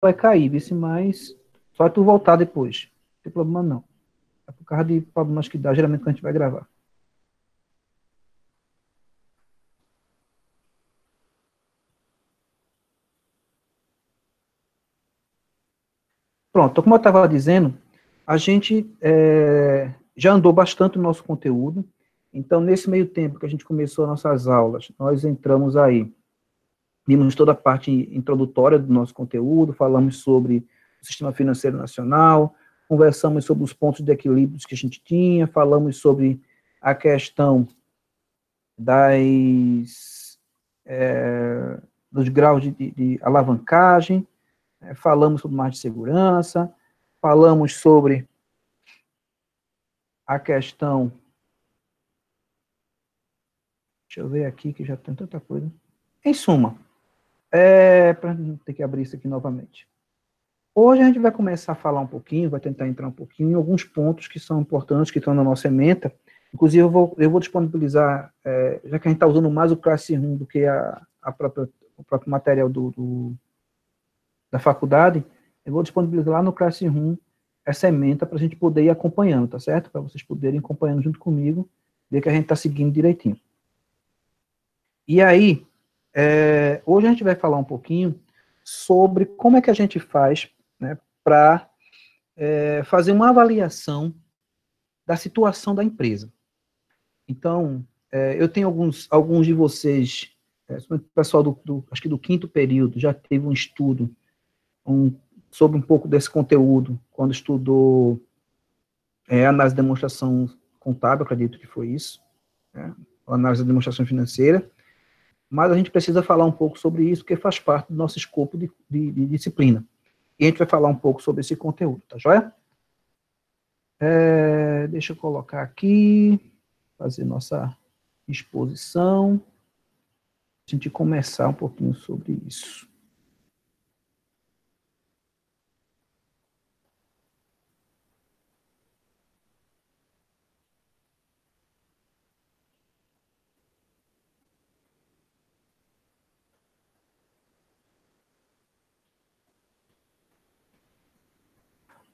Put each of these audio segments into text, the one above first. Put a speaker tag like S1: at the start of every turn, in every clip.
S1: vai cair, vice, mas só tu voltar depois. Não tem problema não. É por causa de problemas que dá, geralmente, quando a gente vai gravar. Pronto, então, como eu estava dizendo, a gente já andou bastante no nosso conteúdo. Então, nesse meio tempo que a gente começou as nossas aulas, nós entramos aí, vimos toda a parte introdutória do nosso conteúdo, falamos sobre o sistema financeiro nacional, conversamos sobre os pontos de equilíbrio que a gente tinha, falamos sobre a questão dos graus de alavancagem, falamos sobre margem de segurança, falamos sobre a questão. Deixa eu ver aqui, que já tem tanta coisa. Em suma, para não ter que abrir isso aqui novamente. Hoje a gente vai começar a falar um pouquinho, vai tentar entrar um pouquinho em alguns pontos que são importantes, que estão na nossa ementa. Inclusive, eu vou disponibilizar, já que a gente está usando mais o Classroom do que o próprio material da faculdade, eu vou disponibilizar lá no Classroom essa ementa para a gente poder ir acompanhando, tá certo? Para vocês poderem ir acompanhando junto comigo, ver que a gente está seguindo direitinho. E aí, hoje a gente vai falar um pouquinho sobre como é que a gente faz, né, para fazer uma avaliação da situação da empresa. Então, eu tenho alguns de vocês, o pessoal acho que do quinto período, já teve um estudo sobre um pouco desse conteúdo, quando estudou análise de demonstração contábil, acredito que foi isso, né, análise de demonstração financeira, mas a gente precisa falar um pouco sobre isso, porque faz parte do nosso escopo de disciplina. E a gente vai falar um pouco sobre esse conteúdo, tá joia? Deixa eu colocar aqui, fazer nossa exposição, a gente começar um pouquinho sobre isso.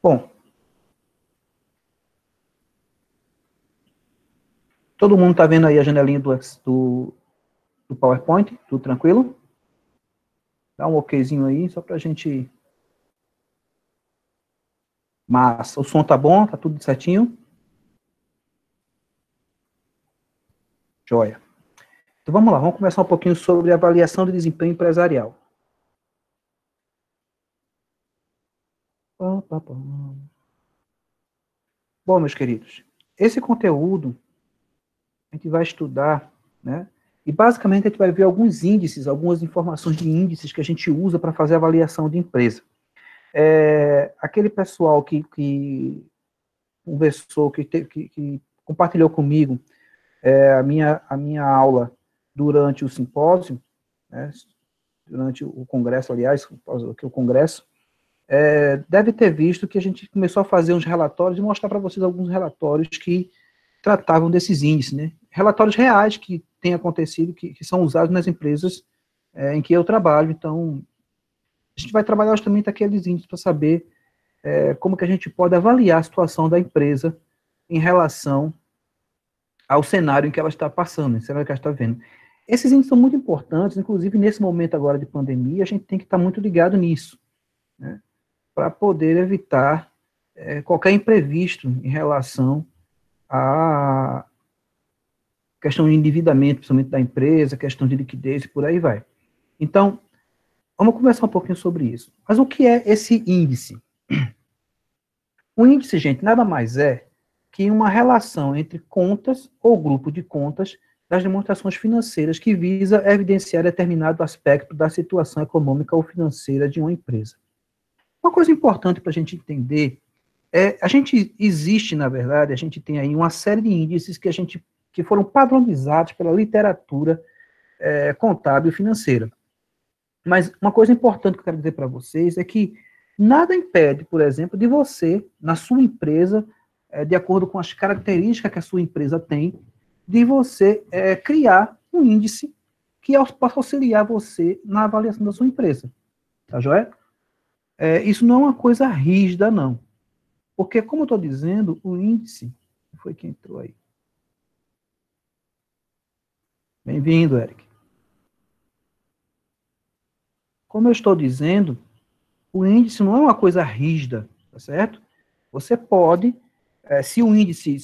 S1: Bom, todo mundo está vendo aí a janelinha do PowerPoint? Tudo tranquilo? Dá um okzinho aí, só para a gente... Massa, o som tá bom? Tá tudo certinho? Joia. Então vamos lá, vamos conversar um pouquinho sobre avaliação de desempenho empresarial. Bom, meus queridos, esse conteúdo a gente vai estudar, né? E basicamente a gente vai ver alguns índices, algumas informações de índices que a gente usa para fazer avaliação de empresa. Aquele pessoal que conversou, que compartilhou comigo a minha aula durante o simpósio, né, durante o congresso, aliás, o congresso, deve ter visto que a gente começou a fazer uns relatórios e mostrar para vocês alguns relatórios que tratavam desses índices, né? Relatórios reais que têm acontecido, que são usados nas empresas em que eu trabalho. Então, a gente vai trabalhar justamente aqueles índices para saber como que a gente pode avaliar a situação da empresa em relação ao cenário em que ela está passando, no cenário que ela está vendo. Esses índices são muito importantes, inclusive nesse momento agora de pandemia, a gente tem que estar muito ligado nisso, né, para poder evitar qualquer imprevisto em relação à questão de endividamento, principalmente da empresa, questão de liquidez e por aí vai. Então, vamos conversar um pouquinho sobre isso. Mas o que é esse índice? O índice, gente, nada mais é que uma relação entre contas ou grupo de contas das demonstrações financeiras que visa evidenciar determinado aspecto da situação econômica ou financeira de uma empresa. Uma coisa importante para a gente entender a gente existe, na verdade, a gente tem aí uma série de índices que foram padronizados pela literatura contábil e financeira. Mas uma coisa importante que eu quero dizer para vocês é que nada impede, por exemplo, de você, na sua empresa, de acordo com as características que a sua empresa tem, de você criar um índice que possa auxiliar você na avaliação da sua empresa. Tá joia? Isso não é uma coisa rígida, não. Porque, como eu estou dizendo, o índice... Foi quem entrou aí. Bem-vindo, Eric. Como eu estou dizendo, o índice não é uma coisa rígida, tá certo? Você pode, se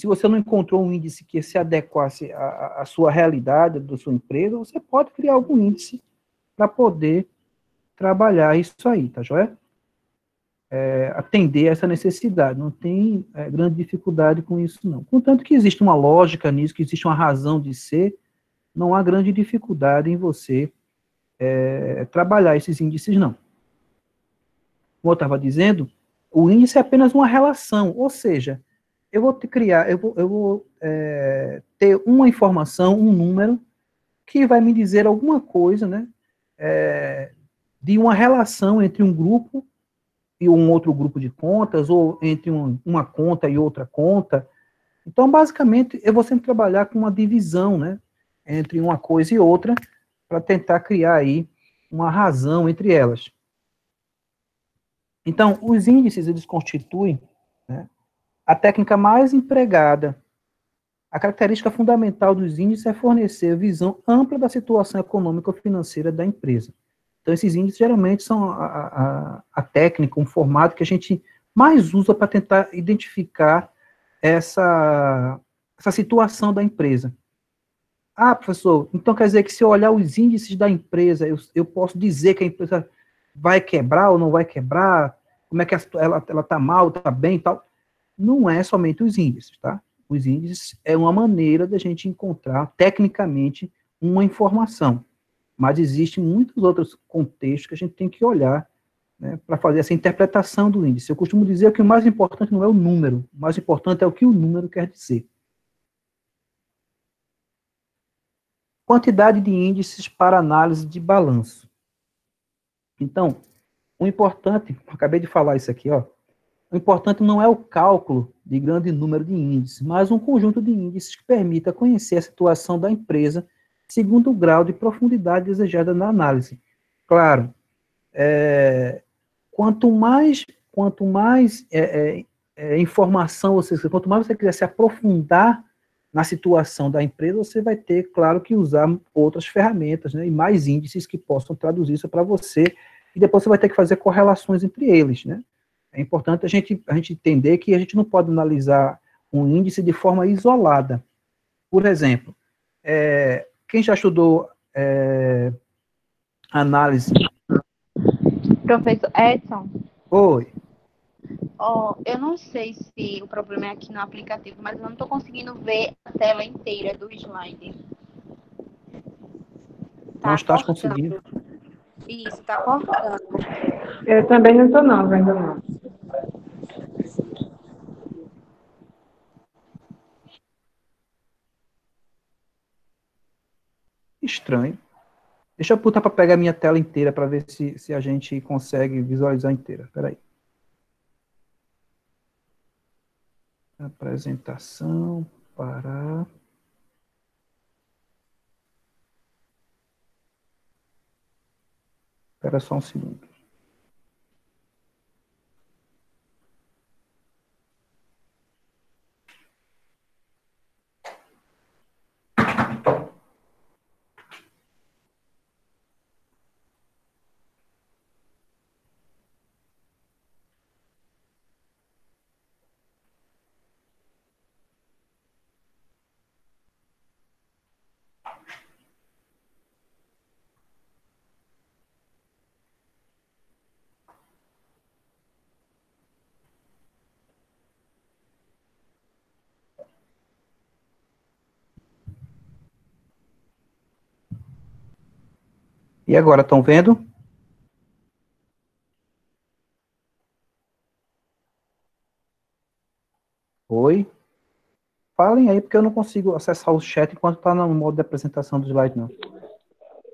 S1: você não encontrou um índice que se adequasse à sua realidade, da sua empresa, você pode criar algum índice para poder trabalhar isso aí, tá joia? Atender essa necessidade, não tem grande dificuldade com isso, não. Contanto que existe uma lógica nisso, que existe uma razão de ser, não há grande dificuldade em você trabalhar esses índices, não. Como eu estava dizendo, o índice é apenas uma relação, ou seja, eu vou criar, ter uma informação, um número, que vai me dizer alguma coisa, né, de uma relação entre um grupo e um outro grupo de contas, ou entre uma conta e outra conta. Então, basicamente, eu vou sempre trabalhar com uma divisão, né, entre uma coisa e outra, para tentar criar aí uma razão entre elas. Então, os índices, eles constituem, né, a técnica mais empregada. A característica fundamental dos índices é fornecer visão ampla da situação econômica ou financeira da empresa. Então, esses índices geralmente são a técnica, um formato que a gente mais usa para tentar identificar essa situação da empresa. Ah, professor, então quer dizer que se eu olhar os índices da empresa, eu posso dizer que a empresa vai quebrar ou não vai quebrar, como é que ela está mal, está bem e tal. Não é somente os índices, tá? Os índices é uma maneira da gente encontrar, tecnicamente, uma informação. Mas existem muitos outros contextos que a gente tem que olhar, né, para fazer essa interpretação do índice. Eu costumo dizer que o mais importante não é o número, o mais importante é o que o número quer dizer. Quantidade de índices para análise de balanço. Então, o importante, acabei de falar isso aqui, ó, o importante não é o cálculo de grande número de índices, mas um conjunto de índices que permita conhecer a situação da empresa segundo o grau de profundidade desejada na análise. Claro, quanto mais informação, ou seja, quanto mais você quiser se aprofundar na situação da empresa, você vai ter, claro, que usar outras ferramentas, né, e mais índices que possam traduzir isso para você, e depois você vai ter que fazer correlações entre eles, né. É importante a gente entender que a gente não pode analisar um índice de forma isolada. Por exemplo, quem já estudou análise...
S2: Professor Edson,
S1: Oi.
S2: eu não sei se o problema é aqui no aplicativo, mas eu não estou conseguindo ver a tela inteira do slide.
S1: Não
S2: Tá
S1: estás conseguindo?
S2: cortando. Isso, tá cortando.
S3: Eu também não estou não, ainda não.
S1: Estranho. Deixa eu botar para pegar a minha tela inteira para ver se a gente consegue visualizar inteira. Espera aí. Apresentação, parar. Espera só um segundo. E agora, estão vendo? Oi? Falem aí, porque eu não consigo acessar o chat enquanto está no modo de apresentação do slide, não.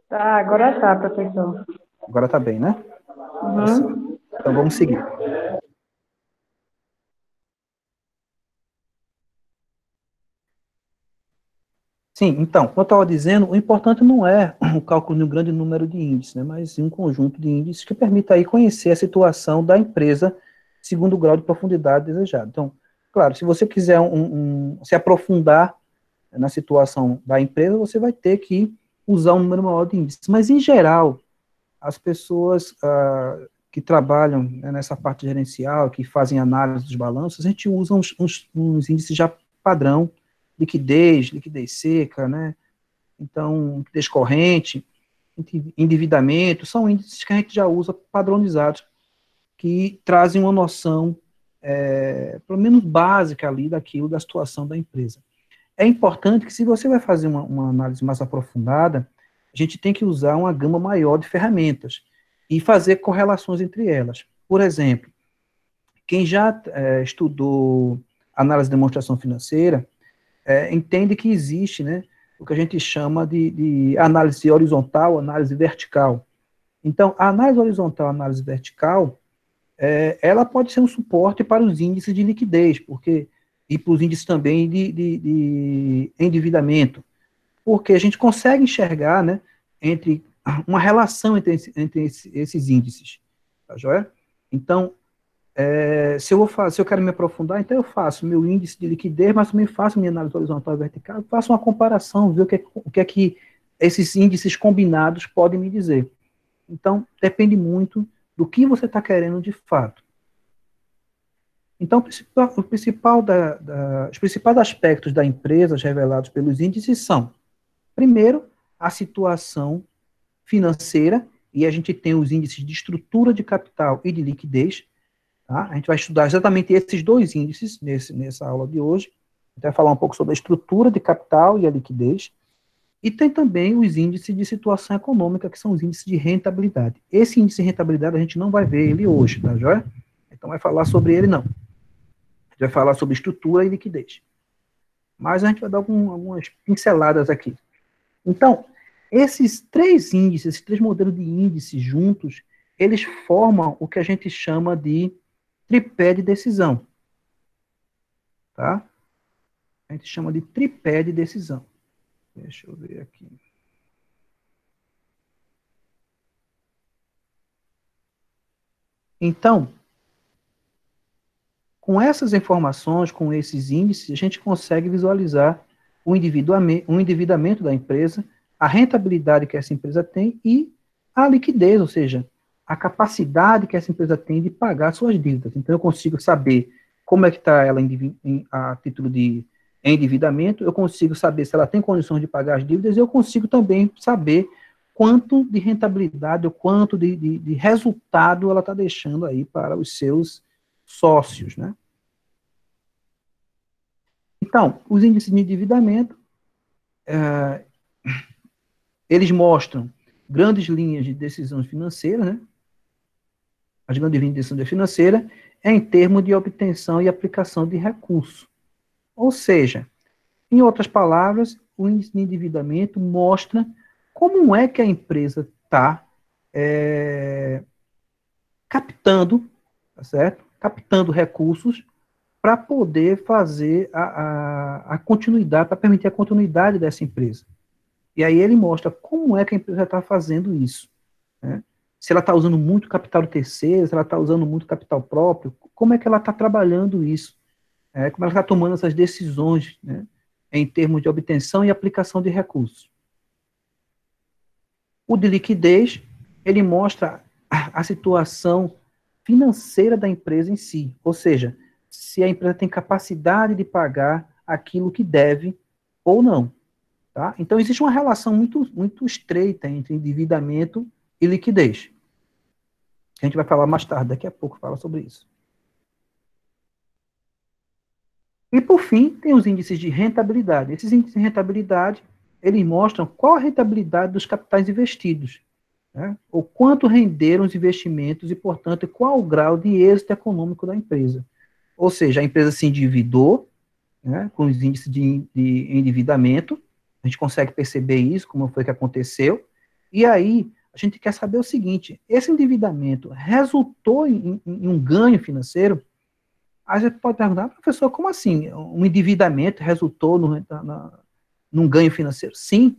S3: Tá, agora tá, professor.
S1: Agora está bem, né? Tá certo.
S3: Uhum.
S1: Então, vamos seguir. Sim, então, como eu estava dizendo, o importante não é o cálculo de um grande número de índices, né, mas sim um conjunto de índices que permita aí conhecer a situação da empresa segundo o grau de profundidade desejado. Então, claro, se você quiser se aprofundar na situação da empresa, você vai ter que usar um número maior de índices. Mas, em geral, as pessoas que trabalham, né, nessa parte gerencial, que fazem análise dos balanços, a gente usa uns índices já padrão, liquidez seca, né? Então, liquidez corrente, endividamento, são índices que a gente já usa padronizados, que trazem uma noção, pelo menos básica ali, daquilo, da situação da empresa. É importante que, se você vai fazer uma análise mais aprofundada, a gente tem que usar uma gama maior de ferramentas e fazer correlações entre elas. Por exemplo, quem já estudou análise de demonstração financeira, entende que existe, né, o que a gente chama de análise horizontal, análise vertical. Então, a análise horizontal, a análise vertical, ela pode ser um suporte para os índices de liquidez, e para os índices também de endividamento, porque a gente consegue enxergar, né, uma relação entre esses índices, tá joia? Então, se eu quero me aprofundar, então eu faço meu índice de liquidez, mas também faço minha análise horizontal e vertical, faço uma comparação, ver o que é que esses índices combinados podem me dizer. Então, depende muito do que você está querendo de fato. Então, os principais aspectos da empresa revelados pelos índices são, primeiro, a situação financeira, e a gente tem os índices de estrutura de capital e de liquidez. Tá? A gente vai estudar exatamente esses dois índices nessa aula de hoje. A gente vai falar um pouco sobre a estrutura de capital e a liquidez. E tem também os índices de situação econômica, que são os índices de rentabilidade. Esse índice de rentabilidade a gente não vai ver ele hoje, tá joia? Então vai falar sobre ele não. A gente vai falar sobre estrutura e liquidez. Mas a gente vai dar algumas pinceladas aqui. Então, esses três índices, esses três modelos de índices juntos, eles formam o que a gente chama de tripé de decisão. Tá? A gente chama de tripé de decisão. Deixa eu ver aqui. Então, com essas informações, com esses índices, a gente consegue visualizar o endividamento da empresa, a rentabilidade que essa empresa tem e a liquidez, ou seja, a capacidade que essa empresa tem de pagar suas dívidas. Então, eu consigo saber como é que está ela a título de endividamento, eu consigo saber se ela tem condições de pagar as dívidas, e eu consigo também saber quanto de rentabilidade, ou quanto de resultado ela está deixando aí para os seus sócios, né? Então, os índices de endividamento, eles mostram grandes linhas de decisão financeira, né? As grandes linhas de decisão financeira é em termos de obtenção e aplicação de recursos. Ou seja, em outras palavras, o índice de endividamento mostra como é que a empresa está captando, tá certo? Captando recursos para poder fazer a continuidade, para permitir a continuidade dessa empresa. E aí ele mostra como é que a empresa está fazendo isso, né? Se ela está usando muito capital terceiro, se ela está usando muito capital próprio, como é que ela está trabalhando isso, como ela está tomando essas decisões, né, em termos de obtenção e aplicação de recursos. O de liquidez, ele mostra a situação financeira da empresa em si, ou seja, se a empresa tem capacidade de pagar aquilo que deve ou não. Tá? Então, existe uma relação muito estreita entre endividamento e liquidez. A gente vai falar mais tarde, daqui a pouco fala sobre isso. E, por fim, tem os índices de rentabilidade. Esses índices de rentabilidade, eles mostram qual a rentabilidade dos capitais investidos, né? Ou quanto renderam os investimentos e, portanto, qual o grau de êxito econômico da empresa. Ou seja, a empresa se endividou, né, com os índices de endividamento, a gente consegue perceber isso, como foi que aconteceu, e aí a gente quer saber o seguinte: esse endividamento resultou em um ganho financeiro? Aí você pode perguntar, professor, como assim? Um endividamento resultou num ganho financeiro? Sim,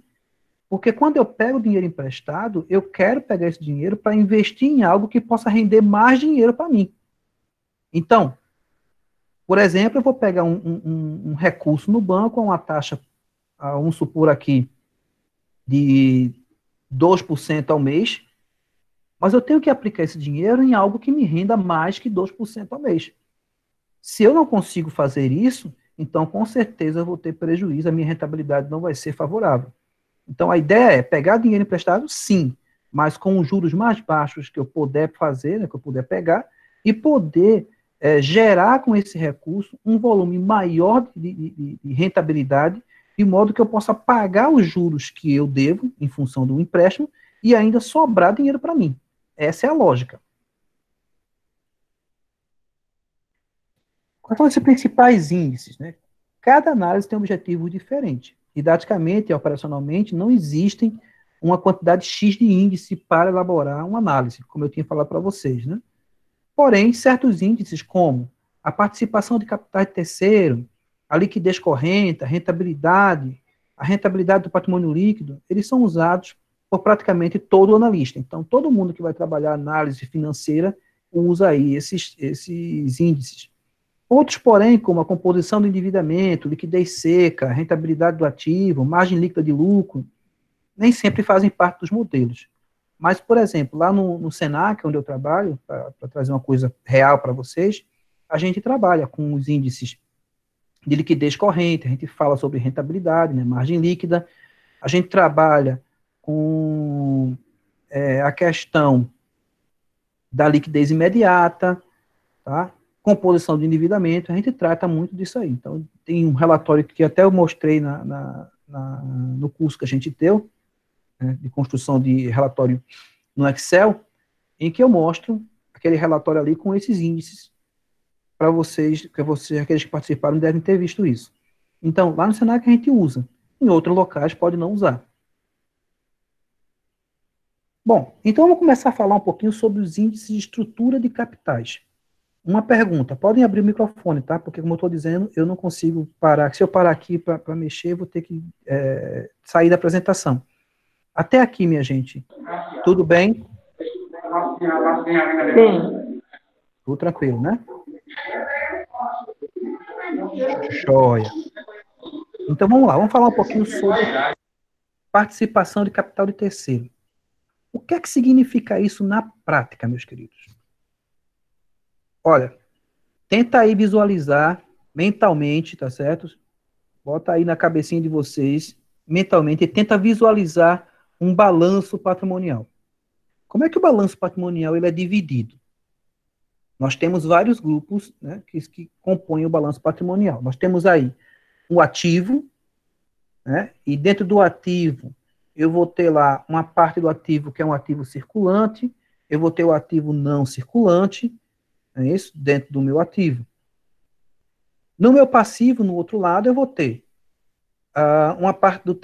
S1: porque quando eu pego dinheiro emprestado, eu quero pegar esse dinheiro para investir em algo que possa render mais dinheiro para mim. Então, por exemplo, eu vou pegar um recurso no banco a uma taxa, vamos supor aqui, de 2% ao mês, mas eu tenho que aplicar esse dinheiro em algo que me renda mais que 2% ao mês. Se eu não consigo fazer isso, então com certeza eu vou ter prejuízo, a minha rentabilidade não vai ser favorável. Então a ideia é pegar dinheiro emprestado, sim, mas com os juros mais baixos que eu puder fazer, né, que eu puder pegar, e poder gerar com esse recurso um volume maior de rentabilidade, de modo que eu possa pagar os juros que eu devo em função do empréstimo e ainda sobrar dinheiro para mim. Essa é a lógica. Quais são esses principais índices, né? Cada análise tem um objetivo diferente. Didaticamente e operacionalmente, não existem uma quantidade X de índice para elaborar uma análise, como eu tinha falado para vocês, né? Porém, certos índices, como a participação de capitais de terceiro, a liquidez corrente, a rentabilidade do patrimônio líquido, eles são usados por praticamente todo analista. Então, todo mundo que vai trabalhar análise financeira usa aí esses índices. Outros, porém, como a composição do endividamento, liquidez seca, rentabilidade do ativo, margem líquida de lucro, nem sempre fazem parte dos modelos. Mas, por exemplo, lá no Senac, onde eu trabalho, para trazer uma coisa real para vocês, a gente trabalha com os índices de liquidez corrente, a gente fala sobre rentabilidade, né, margem líquida, a gente trabalha com a questão da liquidez imediata, tá? Composição de endividamento, a gente trata muito disso aí. Então, tem um relatório que até eu mostrei no curso que a gente deu, né, de construção de relatório no Excel, em que eu mostro aquele relatório ali com esses índices para vocês, aqueles que participaram devem ter visto isso. Então, lá no Senac a gente usa, em outros locais pode não usar. Bom, então vamos começar a falar um pouquinho sobre os índices de estrutura de capitais. Uma pergunta, podem abrir o microfone, tá? Porque, como eu estou dizendo, eu não consigo parar. Se eu parar aqui para mexer, eu vou ter que sair da apresentação. Até aqui, minha gente. Tudo bem?
S3: Sim.
S1: Tudo tranquilo, né? Joia. Então, vamos lá. Vamos falar um pouquinho sobre participação de capital de terceiro. O que é que significa isso na prática, meus queridos? Olha, tenta aí visualizar mentalmente, tá certo? Bota aí na cabecinha de vocês, mentalmente, e tenta visualizar um balanço patrimonial. Como é que o balanço patrimonial ele é dividido? Nós temos vários grupos, né, que compõem o balanço patrimonial. Nós temos aí o ativo, né, e dentro do ativo eu vou ter lá uma parte do ativo que é um ativo circulante, eu vou ter o ativo não circulante, é isso, dentro do meu ativo. No meu passivo, no outro lado, eu vou ter uma parte do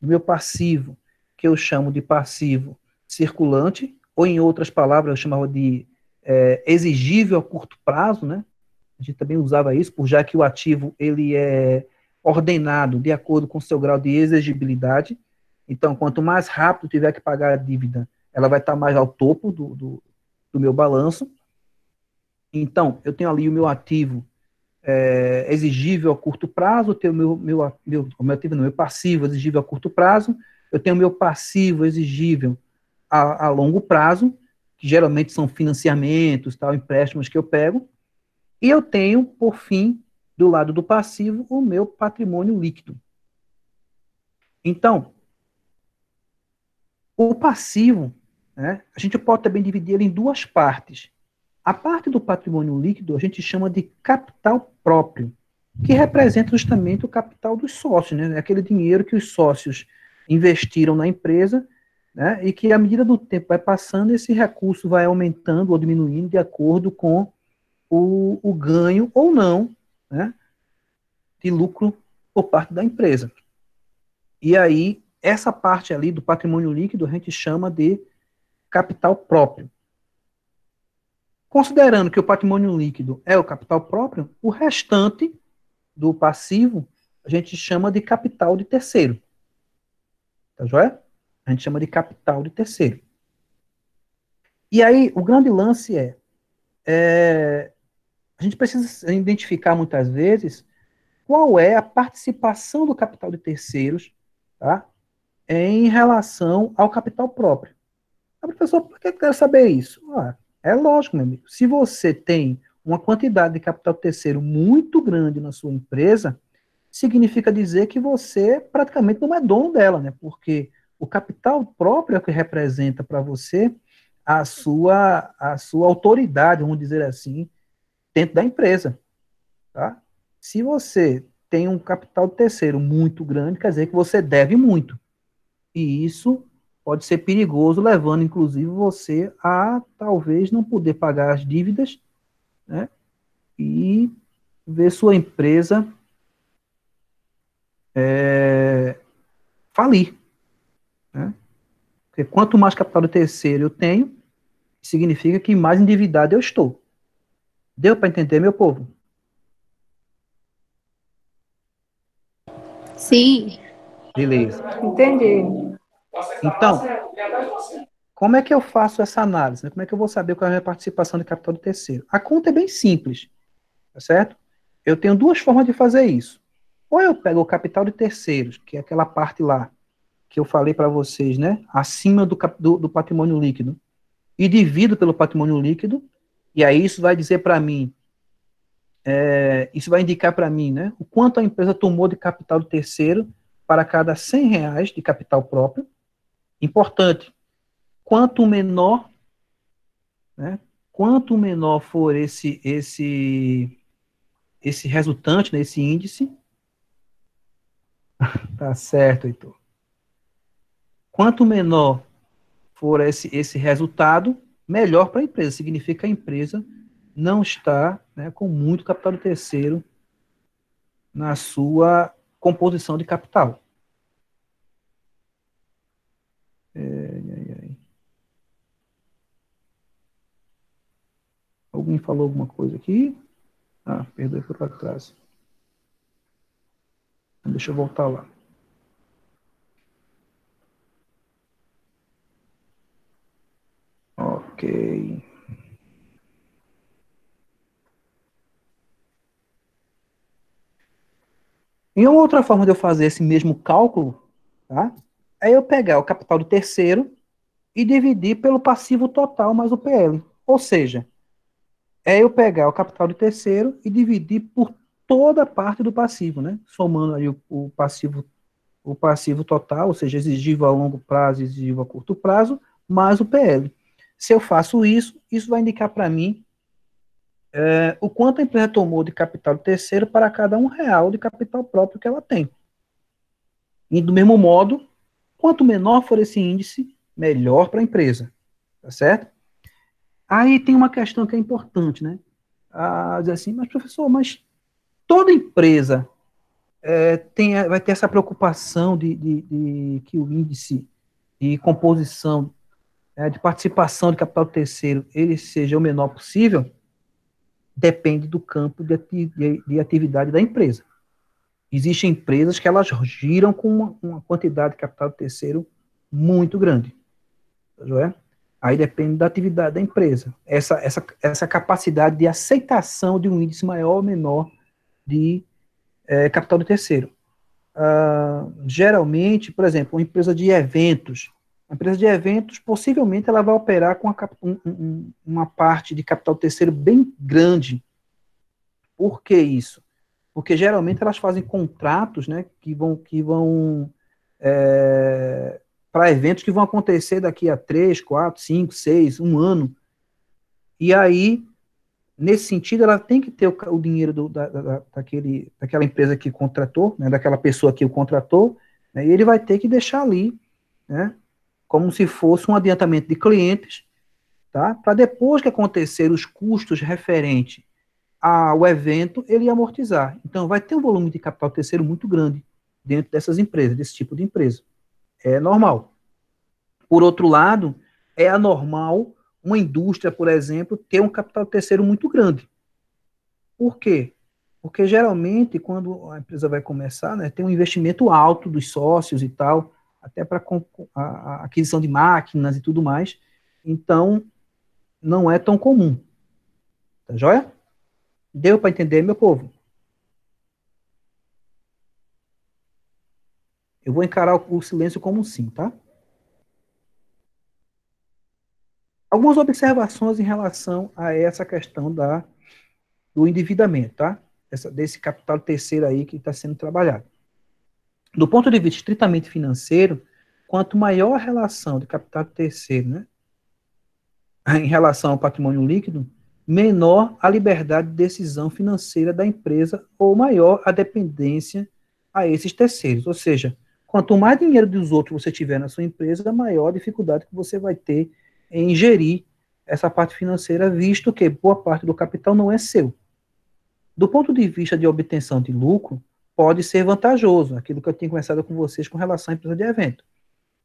S1: meu passivo, que eu chamo de passivo circulante, ou em outras palavras, eu chamava de exigível a curto prazo, né? A gente também usava isso, por já que o ativo ele é ordenado de acordo com o seu grau de exigibilidade. Então, quanto mais rápido tiver que pagar a dívida, ela vai estar mais ao topo do meu balanço. Então, eu tenho ali o meu ativo exigível a curto prazo, eu tenho meu ativo, não, meu passivo exigível a curto prazo, eu tenho meu passivo exigível a longo prazo, que geralmente são financiamentos, tal, empréstimos que eu pego, e eu tenho, por fim, do lado do passivo, o meu patrimônio líquido. Então, o passivo, né, a gente pode também dividir ele em duas partes. A parte do patrimônio líquido a gente chama de capital próprio, que representa justamente o capital dos sócios, né? Aquele dinheiro que os sócios investiram na empresa, né? E que, à medida do tempo vai passando, esse recurso vai aumentando ou diminuindo de acordo com o ganho ou não, né, de lucro por parte da empresa. E aí, essa parte ali do patrimônio líquido a gente chama de capital próprio. Considerando que o patrimônio líquido é o capital próprio, o restante do passivo a gente chama de capital de terceiro. Tá joia? A gente chama de capital de terceiro. E aí, o grande lance a gente precisa identificar muitas vezes qual é a participação do capital de terceiros, tá, em relação ao capital próprio. Ah, professor, por que eu quero saber isso? É lógico, meu amigo. Se você tem uma quantidade de capital terceiro muito grande na sua empresa, significa dizer que você praticamente não é dono dela, né? Porque o capital próprio é o que representa para você a sua autoridade, vamos dizer assim, dentro da empresa, tá? Se você tem um capital terceiro muito grande, quer dizer que você deve muito. E isso pode ser perigoso, levando, inclusive, você a talvez não poder pagar as dívidas, né? E ver sua empresa falir, né? Porque quanto mais capital de terceiro eu tenho, significa que mais endividado eu estou. Deu para entender, meu povo?
S2: Sim.
S1: Beleza.
S3: Entendi.
S1: Então, como é que eu faço essa análise, né? Como é que eu vou saber qual é a minha participação de capital de terceiro? A conta é bem simples, tá certo? Eu tenho duas formas de fazer isso. Ou eu pego o capital de terceiros, que é aquela parte lá que eu falei para vocês, né? Acima do patrimônio líquido, e divido pelo patrimônio líquido, e aí isso vai dizer para mim, isso vai indicar para mim, né? O quanto a empresa tomou de capital de terceiro para cada R$ 100 de capital próprio. Importante, quanto menor, né? Quanto menor for esse resultante, né, esse índice, tá certo, Heitor. Quanto menor for esse resultado, melhor para a empresa. Significa que a empresa não está, né, com muito capital de terceiro na sua composição de capital. Alguém falou alguma coisa aqui? Perdoe por atraso. Deixa eu voltar lá. Ok. E uma outra forma de eu fazer esse mesmo cálculo, tá? É eu pegar o capital do terceiro e dividir pelo passivo total mais o PL. Ou seja, é eu pegar o capital do terceiro e dividir por toda a parte do passivo, né? Somando aí o passivo total, ou seja, exigível a longo prazo, exigível a curto prazo, mais o PL. Se eu faço isso, isso vai indicar para mim o quanto a empresa tomou de capital do terceiro para cada R$ 1 de capital próprio que ela tem. E do mesmo modo, quanto menor for esse índice, melhor para a empresa. Tá certo? Aí tem uma questão que é importante, né? Dizer assim, mas professor, mas toda empresa vai ter essa preocupação de que o índice de composição, de participação de capital terceiro, ele seja o menor possível? Depende do campo de atividade da empresa. Existem empresas que elas giram com uma quantidade de capital terceiro muito grande. Não. Aí depende da atividade da empresa. Essa capacidade de aceitação de um índice maior ou menor de capital de terceiro. Geralmente, por exemplo, uma empresa de eventos, possivelmente ela vai operar com uma parte de capital terceiro bem grande. Por que isso? Porque geralmente elas fazem contratos, né, que vão para eventos que vão acontecer daqui a 3, 4, 5, 6, um ano. E aí, nesse sentido, ela tem que ter o dinheiro daquela empresa que contratou, né, daquela pessoa que o contratou, né, e ele vai ter que deixar ali, né, como se fosse um adiantamento de clientes, tá, para depois que acontecer os custos referentes ao evento, ele amortizar. Então, vai ter um volume de capital terceiro muito grande dentro dessas empresas, desse tipo de empresa. É normal. Por outro lado, é anormal uma indústria, por exemplo, ter um capital terceiro muito grande. Por quê? Porque geralmente, quando a empresa vai começar, né, tem um investimento alto dos sócios e tal, até para a aquisição de máquinas e tudo mais. Então, não é tão comum. Tá joia? Deu para entender, meu povo? Eu vou encarar o silêncio como um sim, tá? Algumas observações em relação a essa questão do endividamento, tá? Desse capital terceiro aí que está sendo trabalhado. Do ponto de vista estritamente financeiro, quanto maior a relação de capital terceiro, né, em relação ao patrimônio líquido, menor a liberdade de decisão financeira da empresa ou maior a dependência a esses terceiros. Ou seja, quanto mais dinheiro dos outros você tiver na sua empresa, maior a dificuldade que você vai ter em gerir essa parte financeira, visto que boa parte do capital não é seu. Do ponto de vista de obtenção de lucro, pode ser vantajoso, aquilo que eu tinha conversado com vocês com relação à empresa de evento.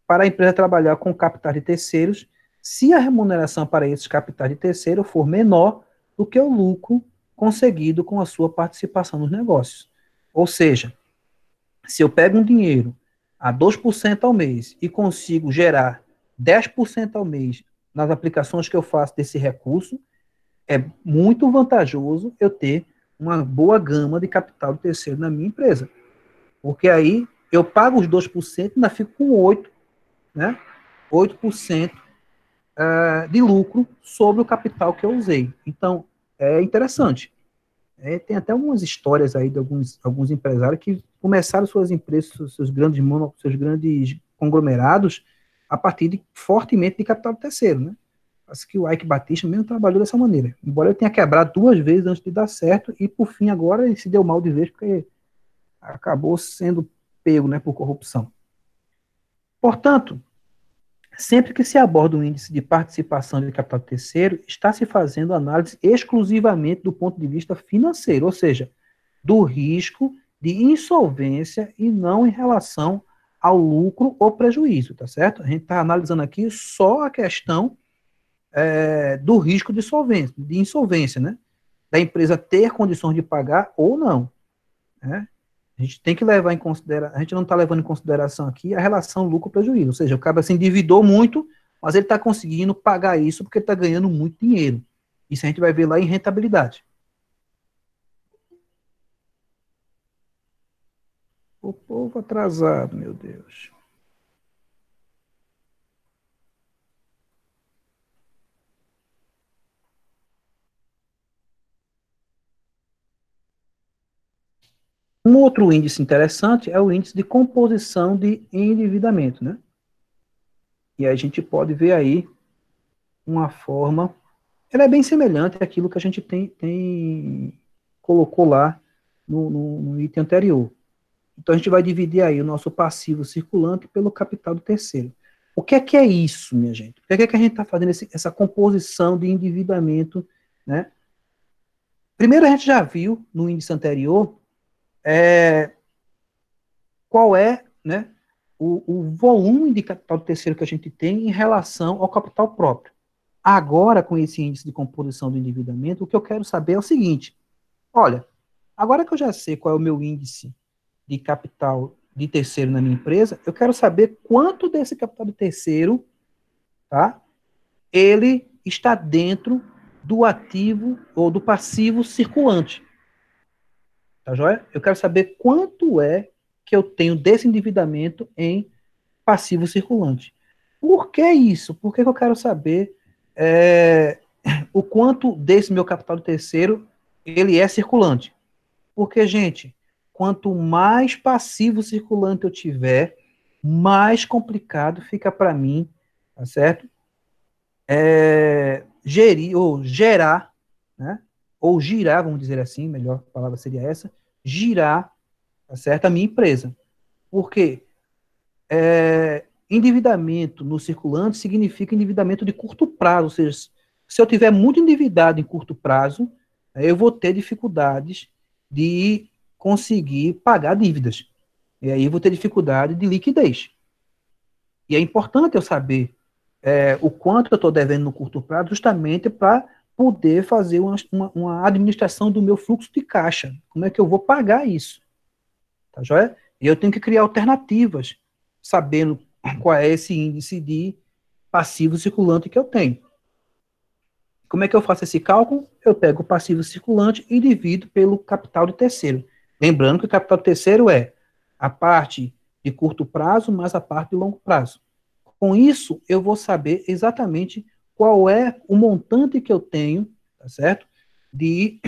S1: Para a empresa trabalhar com capitais de terceiros, se a remuneração para esses capitais de terceiro for menor do que o lucro conseguido com a sua participação nos negócios. Ou seja, se eu pego um dinheiro a 2% ao mês e consigo gerar 10% ao mês nas aplicações que eu faço desse recurso, é muito vantajoso eu ter uma boa gama de capital de terceiro na minha empresa. Porque aí eu pago os 2% e ainda fico com 8%, né? 8% de lucro sobre o capital que eu usei. Então, é interessante. Tem até algumas histórias aí de alguns empresários que começaram suas empresas, seus grandes conglomerados, a partir fortemente de capital terceiro, né? Acho que o Ike Batista mesmo trabalhou dessa maneira. Embora ele tenha quebrado 2 vezes antes de dar certo, e por fim agora ele se deu mal de vez, porque acabou sendo pego, né, por corrupção. Portanto, sempre que se aborda um índice de participação de capital terceiro, está se fazendo análise exclusivamente do ponto de vista financeiro, ou seja, do risco de insolvência e não em relação ao lucro ou prejuízo, tá certo? A gente está analisando aqui só a questão do risco de insolvência, né? Da empresa ter condições de pagar ou não, né? A gente tem que levar em consideração, a gente não está levando em consideração aqui a relação lucro-prejuízo, ou seja, o cara se endividou muito, mas ele está conseguindo pagar isso porque ele está ganhando muito dinheiro. Isso a gente vai ver lá em rentabilidade. O povo atrasado, meu Deus. Um outro índice interessante é o índice de composição de endividamento, né? E aí a gente pode ver aí uma forma, ela é bem semelhante àquilo que a gente colocou lá no item anterior. Então a gente vai dividir aí o nosso passivo circulante pelo capital do terceiro. O que é isso, minha gente? Por que a gente está fazendo essa composição de endividamento, né? Primeiro a gente já viu no índice anterior qual é, né, o volume de capital do terceiro que a gente tem em relação ao capital próprio. Agora, com esse índice de composição do endividamento, o que eu quero saber é o seguinte: olha, agora que eu já sei qual é o meu índice de capital de terceiro na minha empresa, eu quero saber quanto desse capital de terceiro, tá, ele está dentro do ativo ou do passivo circulante. Tá joia? Eu quero saber quanto é que eu tenho desse endividamento em passivo circulante. Por que isso? Por que eu quero saber o quanto desse meu capital de terceiro ele é circulante? Porque, gente, quanto mais passivo circulante eu tiver, mais complicado fica para mim, tá certo? Gerir ou gerar, né? Ou girar, vamos dizer assim, melhor palavra seria essa, girar, tá certo? A minha empresa. Por quê? Endividamento no circulante significa endividamento de curto prazo, ou seja, se eu tiver muito endividado em curto prazo, eu vou ter dificuldades de conseguir pagar dívidas. E aí eu vou ter dificuldade de liquidez. E é importante eu saber o quanto eu estou devendo no curto prazo, justamente para poder fazer uma administração do meu fluxo de caixa. Como é que eu vou pagar isso? Tá joia? E eu tenho que criar alternativas, sabendo qual é esse índice de passivo circulante que eu tenho. Como é que eu faço esse cálculo? Eu pego o passivo circulante e divido pelo capital de terceiro. Lembrando que o capital de terceiro é a parte de curto prazo mais a parte de longo prazo. Com isso, eu vou saber exatamente qual é o montante que eu tenho, tá certo? De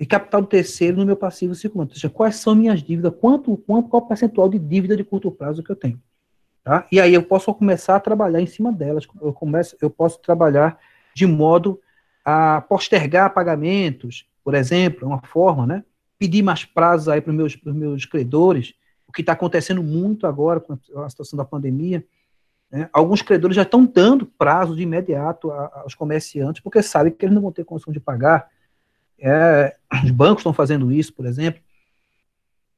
S1: capital de terceiro no meu passivo circulante. Ou seja, quais são minhas dívidas, qual o percentual de dívida de curto prazo que eu tenho. Tá? E aí eu posso começar a trabalhar em cima delas. Eu posso trabalhar de modo a postergar pagamentos, por exemplo, é uma forma, né? Pedir mais prazos aí para os meus credores, o que está acontecendo muito agora com a situação da pandemia. Né? Alguns credores já estão dando prazo de imediato aos comerciantes, porque sabem que eles não vão ter condição de pagar. Os bancos estão fazendo isso, por exemplo.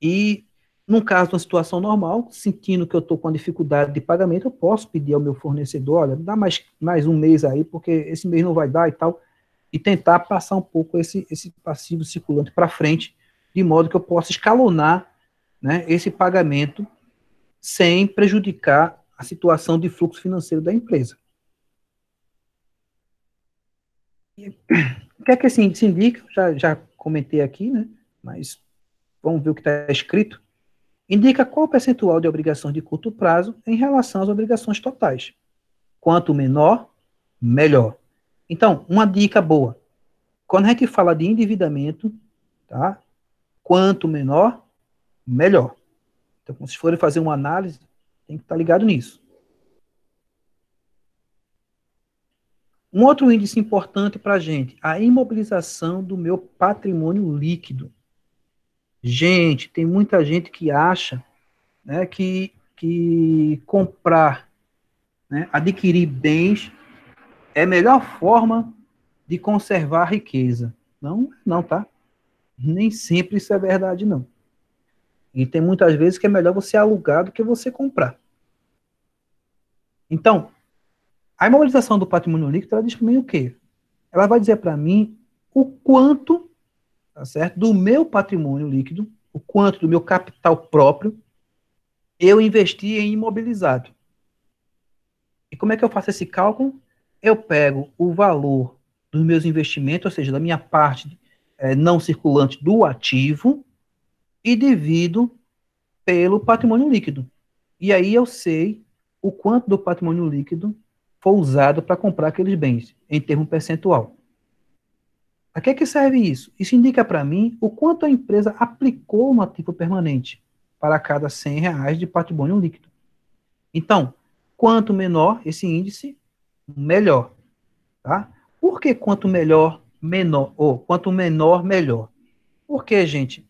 S1: E, num caso de uma situação normal, sentindo que eu estou com uma dificuldade de pagamento, eu posso pedir ao meu fornecedor, olha, dá mais um mês aí, porque esse mês não vai dar e tal, e tentar passar um pouco esse passivo circulante para frente, de modo que eu possa escalonar, né, esse pagamento sem prejudicar a situação de fluxo financeiro da empresa. O que é que esse índice indica? Já comentei aqui, né, mas vamos ver o que está escrito. Indica qual o percentual de obrigações de curto prazo em relação às obrigações totais. Quanto menor, melhor. Então, uma dica boa. Quando a gente fala de endividamento, tá? Quanto menor, melhor. Então, se forem fazer uma análise, tem que estar ligado nisso. Um outro índice importante para a gente, a imobilização do meu patrimônio líquido. Gente, tem muita gente que acha, né, que comprar, né, adquirir bens é a melhor forma de conservar a riqueza. Não, tá? Nem sempre isso é verdade, não. E tem muitas vezes que é melhor você alugar do que você comprar. Então, a imobilização do patrimônio líquido, ela diz para mim o quê? Ela vai dizer para mim o quanto, tá certo, do meu patrimônio líquido, o quanto do meu capital próprio, eu investi em imobilizado. E como é que eu faço esse cálculo? Eu pego o valor dos meus investimentos, ou seja, da minha parte não circulante do ativo, e divido pelo patrimônio líquido. E aí eu sei o quanto do patrimônio líquido foi usado para comprar aqueles bens, em termo percentual. Para que serve isso? Isso indica para mim o quanto a empresa aplicou no ativo permanente para cada R$ 100 de patrimônio líquido. Então, quanto menor esse índice, melhor. Tá? Por que quanto melhor, menor? Ou quanto menor, melhor? Porque, gente,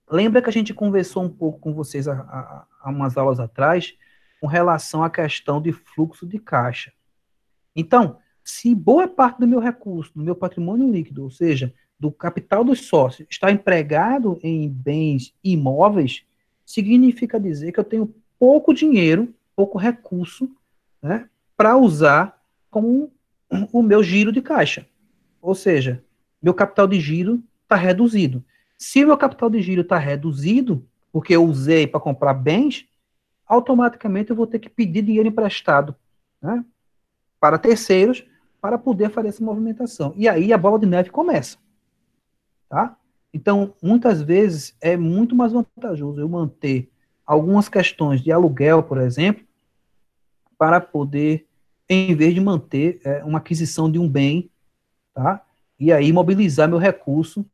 S1: lembra que a gente conversou um pouco com vocês há umas aulas atrás com relação à questão de fluxo de caixa. Então, se boa parte do meu recurso, do meu patrimônio líquido, ou seja, do capital dos sócios, está empregado em bens imóveis, significa dizer que eu tenho pouco dinheiro, pouco recurso, né, para usar como o meu giro de caixa. Ou seja, meu capital de giro está reduzido. Se o meu capital de giro está reduzido, porque eu usei para comprar bens, automaticamente eu vou ter que pedir dinheiro emprestado, né, para terceiros para poder fazer essa movimentação. E aí a bola de neve começa. Tá? Então, muitas vezes é muito mais vantajoso eu manter algumas questões de aluguel, por exemplo, para poder, em vez de manter uma aquisição de um bem, tá? E aí mobilizar meu recurso,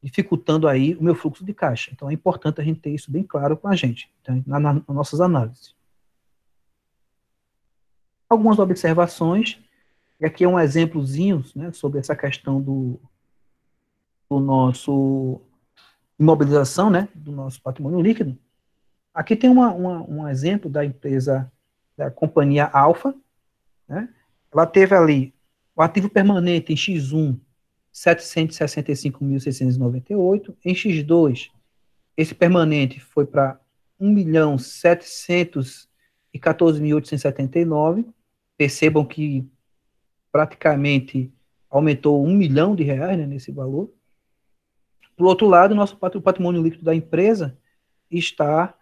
S1: dificultando aí o meu fluxo de caixa. Então é importante a gente ter isso bem claro com a gente, então, nas nossas análises. Algumas observações, e aqui é um exemplozinho, né, sobre essa questão do nosso imobilização, né, do nosso patrimônio líquido. Aqui tem um exemplo da empresa, da companhia Alfa, né? Ela teve ali o ativo permanente em X1, 765.698, em X2, esse permanente foi para 1.714.879. Percebam que praticamente aumentou R$ 1 milhão, né, nesse valor. Por outro lado, nosso patrimônio líquido da empresa está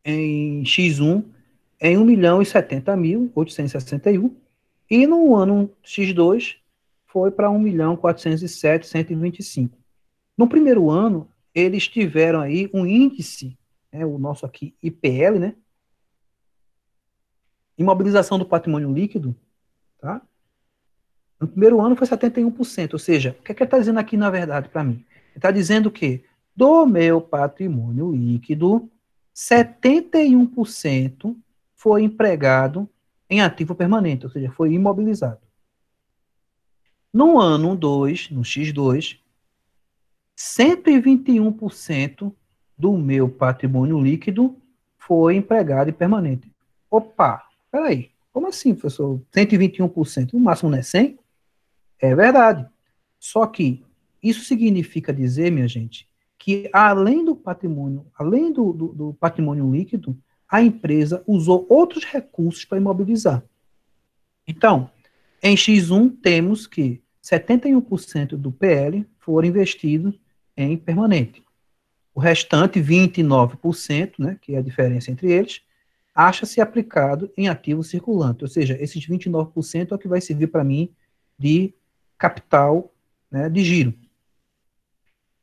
S1: em X1 em 1.070.861, e no ano X2 foi para 1.407.125. No primeiro ano, eles tiveram aí um índice, né, o nosso aqui IPL, né, imobilização do patrimônio líquido, tá? No primeiro ano foi 71%, ou seja, o que é que ele está dizendo aqui, na verdade, para mim? Ele está dizendo que do meu patrimônio líquido, 71% foi empregado em ativo permanente, ou seja, foi imobilizado. No ano 2, no X2, 121% do meu patrimônio líquido foi empregado em permanente. Opa, peraí, como assim, professor? 121%, no máximo não é 100%? É verdade. Só que isso significa dizer, minha gente, que além do patrimônio, além do patrimônio líquido, a empresa usou outros recursos para imobilizar. Então, em X1 temos que 71% do PL foram investidos em permanente. O restante, 29%, né, que é a diferença entre eles, acha-se aplicado em ativo circulante. Ou seja, esses 29% é o que vai servir para mim de capital, né, de giro.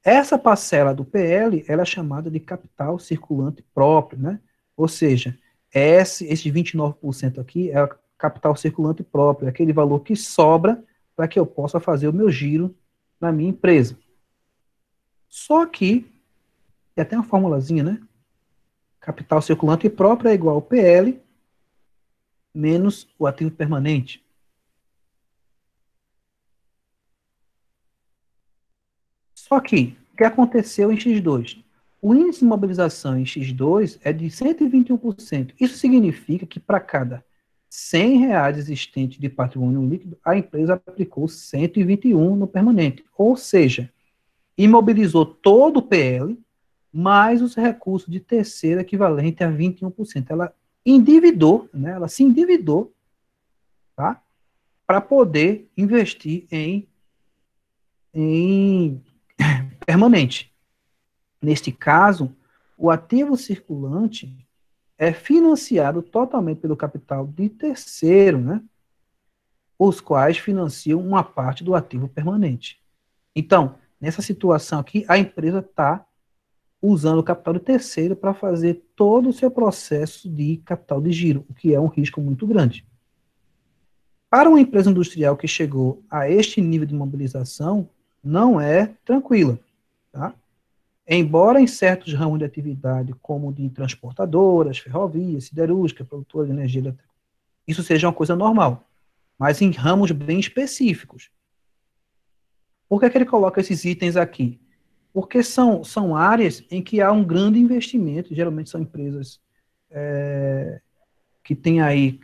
S1: Essa parcela do PL, ela é chamada de capital circulante próprio, né? Ou seja, esses 29% aqui é o capital circulante próprio, é aquele valor que sobra para que eu possa fazer o meu giro na minha empresa. Só que, tem até uma formulazinha, né? Capital circulante próprio é igual ao PL menos o ativo permanente. Só que, o que aconteceu em X2? O índice de mobilização em X2 é de 121%. Isso significa que para cada R$ 100 existente de patrimônio líquido, a empresa aplicou 121 no permanente. Ou seja, imobilizou todo o PL, mais os recursos de terceiro equivalente a 21%. Ela endividou, né, ela se endividou, tá, para poder investir em permanente. Neste caso, o ativo circulante é financiado totalmente pelo capital de terceiro, né, os quais financiam uma parte do ativo permanente. Então, nessa situação aqui, a empresa está usando o capital de terceiro para fazer todo o seu processo de capital de giro, o que é um risco muito grande. Para uma empresa industrial que chegou a este nível de mobilização, não é tranquila, tá? Embora em certos ramos de atividade, como de transportadoras, ferrovias, siderúrgica, produtora de energia elétrica, isso seja uma coisa normal, mas em ramos bem específicos. Por que ele coloca esses itens aqui? Porque são áreas em que há um grande investimento, geralmente são empresas que têm aí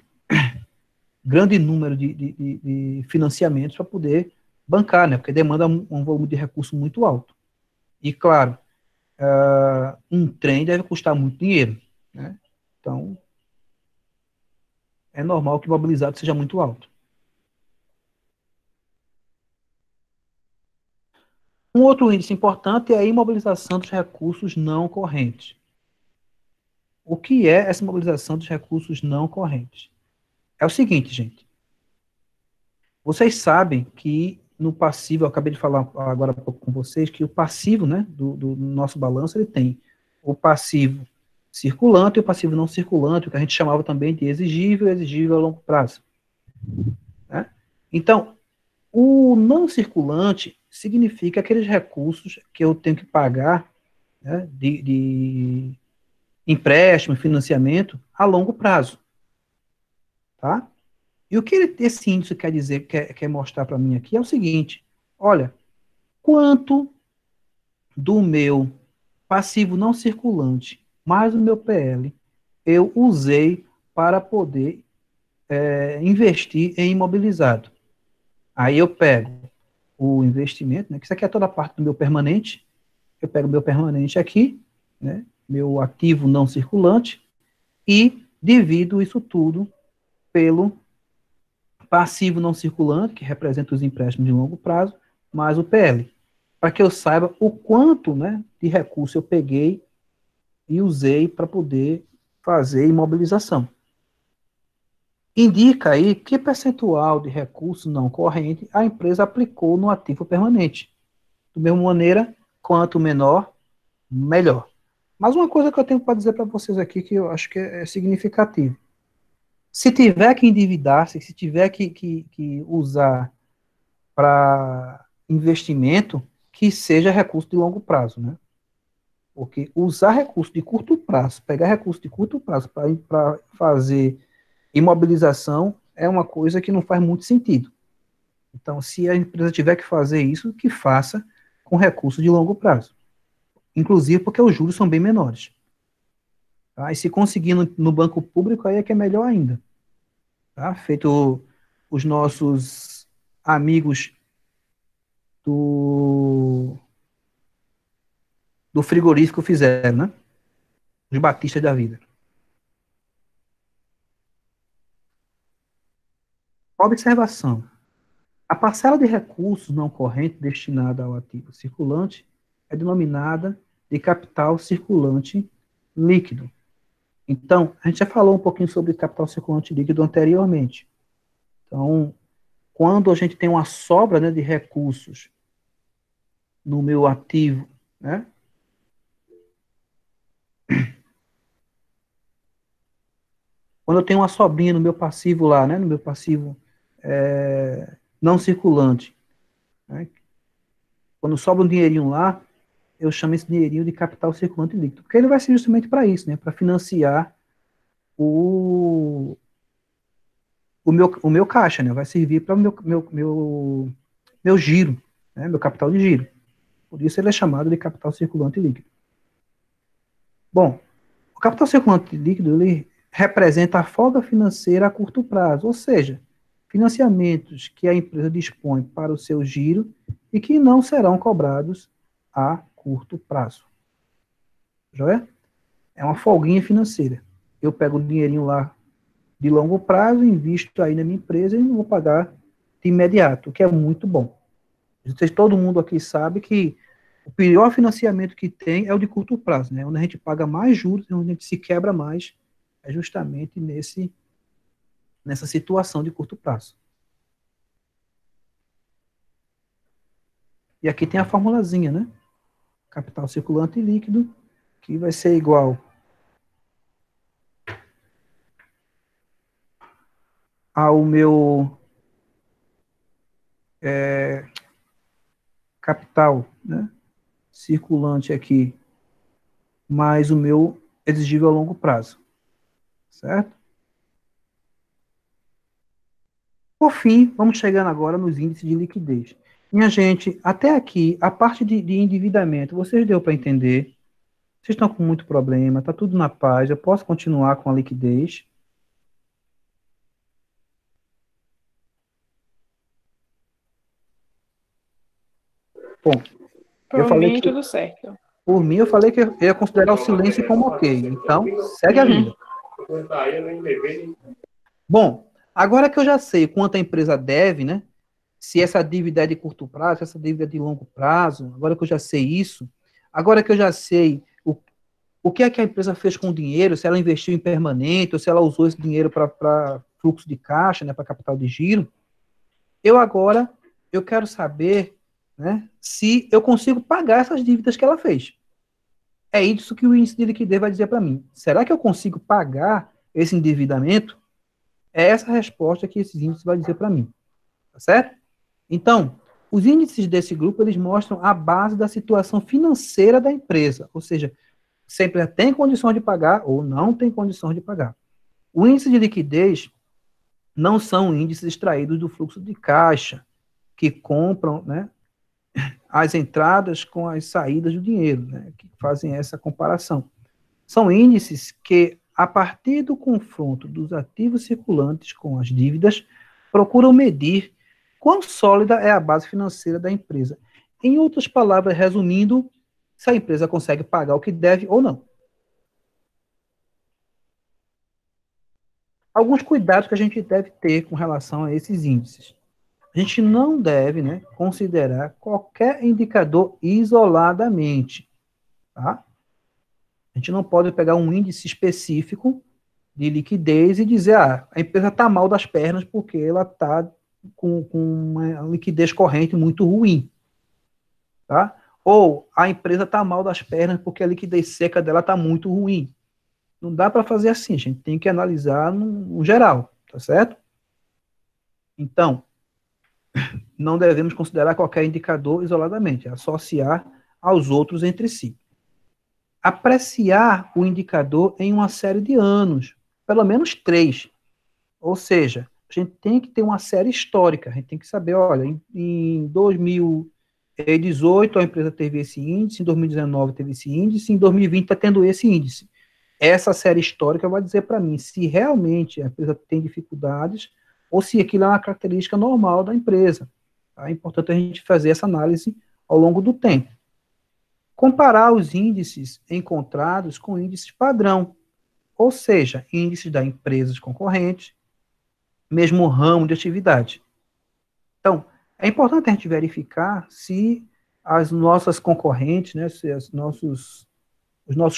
S1: grande número de financiamentos para poder bancar, né? Porque demanda um volume de recurso muito alto. E, claro, um trem deve custar muito dinheiro, né? Então, é normal que o mobilizado seja muito alto. Um outro índice importante é a imobilização dos recursos não correntes. O que é essa imobilização dos recursos não correntes? É o seguinte, gente. Vocês sabem que no passivo, eu acabei de falar agora há pouco com vocês, que o passivo, né, do nosso balanço, ele tem o passivo circulante e o passivo não circulante, o que a gente chamava também de exigível e exigível a longo prazo. Né? Então, o não circulante significa aqueles recursos que eu tenho que pagar, né, de empréstimo, financiamento a longo prazo. Tá? E o que esse índice quer dizer, quer mostrar para mim aqui é o seguinte: olha, quanto do meu passivo não circulante mais o meu PL eu usei para poder investir em imobilizado. Aí eu pego o investimento, né, que isso aqui é toda a parte do meu permanente, eu pego o meu permanente aqui, né, meu ativo não circulante, e divido isso tudo passivo não circulante, que representa os empréstimos de longo prazo, mais o PL, para que eu saiba o quanto, né, de recurso eu peguei e usei para poder fazer imobilização. Indica aí que percentual de recurso não corrente a empresa aplicou no ativo permanente. Da mesma maneira, quanto menor, melhor. Mas uma coisa que eu tenho para dizer para vocês aqui, que eu acho que é significativo. Se tiver que endividar-se, se tiver que usar para investimento, que seja recurso de longo prazo, né? Porque usar recurso de curto prazo, pegar recurso de curto prazo para fazer imobilização é uma coisa que não faz muito sentido. Então, se a empresa tiver que fazer isso, que faça com recurso de longo prazo. Inclusive porque os juros são bem menores. Tá? E se conseguir no banco público, aí é que é melhor ainda. Tá? Feito os nossos amigos do frigorífico fizeram, né? Os batistas da vida. Observação. A parcela de recursos não corrente destinada ao ativo circulante é denominada de capital circulante líquido. Então, a gente já falou um pouquinho sobre capital circulante líquido anteriormente. Então, quando a gente tem uma sobra, né, de recursos no meu ativo, né, quando eu tenho uma sobrinha no meu passivo lá, né, no meu passivo não circulante, né, quando sobra um dinheirinho lá, eu chamo esse dinheirinho de capital circulante líquido, porque ele vai ser justamente para isso, né, para financiar o meu caixa, né, vai servir para o meu giro, né, meu capital de giro. Por isso ele é chamado de capital circulante líquido. Bom, o capital circulante líquido, ele representa a folga financeira a curto prazo, ou seja, financiamentos que a empresa dispõe para o seu giro e que não serão cobrados a curto prazo. Joia? É uma folguinha financeira. Eu pego o dinheirinho lá de longo prazo, invisto aí na minha empresa e não vou pagar de imediato, o que é muito bom. Todo mundo aqui sabe que o pior financiamento que tem é o de curto prazo, né? Onde a gente paga mais juros, onde a gente se quebra mais, é justamente nessa situação de curto prazo. E aqui tem a formulazinha, né? Capital circulante líquido, que vai ser igual ao meu capital, né, circulante aqui, mais o meu exigível a longo prazo. Certo? Por fim, vamos chegando agora nos índices de liquidez. Minha gente, até aqui, a parte de endividamento, vocês deu para entender? Vocês estão com muito problema, está tudo na paz, eu posso continuar com a liquidez? Bom, eu
S4: Por
S1: falei
S4: mim,
S1: que,
S4: tudo certo.
S1: por mim, eu falei que eu ia considerar o silêncio como ok. Então, segue a vida. Bom, agora que eu já sei quanto a empresa deve, né? Se essa dívida é de curto prazo, se essa dívida é de longo prazo, agora que eu já sei isso, agora que eu já sei o que é que a empresa fez com o dinheiro, se ela investiu em permanente, ou se ela usou esse dinheiro para fluxo de caixa, né, para capital de giro, eu quero saber, né, se eu consigo pagar essas dívidas que ela fez. É isso que o índice de liquidez vai dizer para mim. Será que eu consigo pagar esse endividamento? É essa a resposta que esse índice vai dizer para mim. Tá certo? Então, os índices desse grupo, eles mostram a base da situação financeira da empresa, ou seja, se a empresa tem condições de pagar ou não tem condições de pagar. O índice de liquidez não são índices extraídos do fluxo de caixa, que compram, né, as entradas com as saídas do dinheiro, né, que fazem essa comparação. São índices que, a partir do confronto dos ativos circulantes com as dívidas, procuram medir quão sólida é a base financeira da empresa. Em outras palavras, resumindo, se a empresa consegue pagar o que deve ou não. Alguns cuidados que a gente deve ter com relação a esses índices. A gente não deve, né, considerar qualquer indicador isoladamente, tá? A gente não pode pegar um índice específico de liquidez e dizer, a empresa está mal das pernas porque ela está com uma liquidez corrente muito ruim, tá? Ou a empresa está mal das pernas porque a liquidez seca dela está muito ruim. Não dá para fazer assim, a gente tem que analisar no geral, tá certo? Então, não devemos considerar qualquer indicador isoladamente, associar aos outros entre si. Apreciar o indicador em uma série de anos, pelo menos 3. Ou seja, a gente tem que ter uma série histórica, a gente tem que saber, olha, em 2018 a empresa teve esse índice, em 2019 teve esse índice, em 2020 está tendo esse índice. Essa série histórica vai dizer para mim se realmente a empresa tem dificuldades ou se aquilo é uma característica normal da empresa. Tá? É importante a gente fazer essa análise ao longo do tempo. Comparar os índices encontrados com índices padrão, ou seja, índices das empresas concorrentes, mesmo ramo de atividade. Então, é importante a gente verificar se as nossas concorrentes, né, se os nossos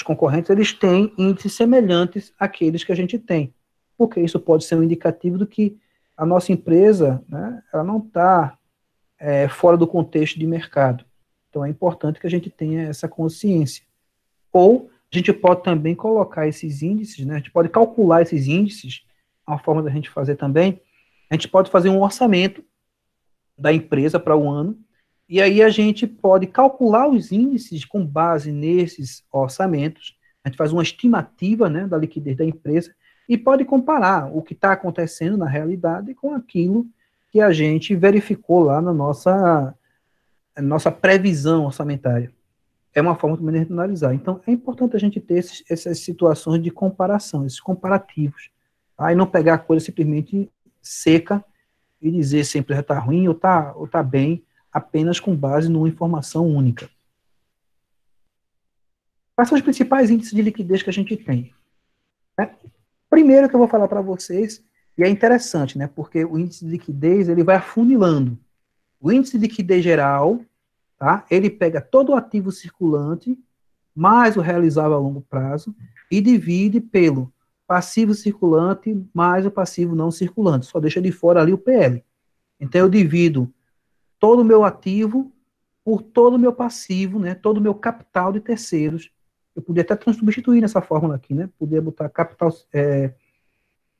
S1: concorrentes, eles têm índices semelhantes àqueles que a gente tem, porque isso pode ser um indicativo do que a nossa empresa, né, ela não está fora do contexto de mercado. Então, é importante que a gente tenha essa consciência. Ou, a gente pode também colocar esses índices, né, a gente pode calcular esses índices, uma forma da gente fazer também, a gente pode fazer um orçamento da empresa para o ano, e aí a gente pode calcular os índices com base nesses orçamentos, a gente faz uma estimativa, né, da liquidez da empresa, e pode comparar o que está acontecendo na realidade com aquilo que a gente verificou lá na nossa previsão orçamentária. É uma forma também de a gente analisar. Então, é importante a gente ter essas situações de comparação, esses comparativos, tá? E não pegar a coisa simplesmente seca e dizer se a empresa está ruim ou tá bem, apenas com base numa informação única. Quais são os principais índices de liquidez que a gente tem? Primeiro que eu vou falar para vocês, e é interessante, né, porque o índice de liquidez ele vai afunilando. O índice de liquidez geral, tá, ele pega todo o ativo circulante, mais o realizável a longo prazo, e divide pelo passivo circulante mais o passivo não circulante. Só deixa de fora ali o PL. Então, eu divido todo o meu ativo por todo o meu passivo, né, todo o meu capital de terceiros. Eu podia até substituir nessa fórmula aqui, né? Podia botar capital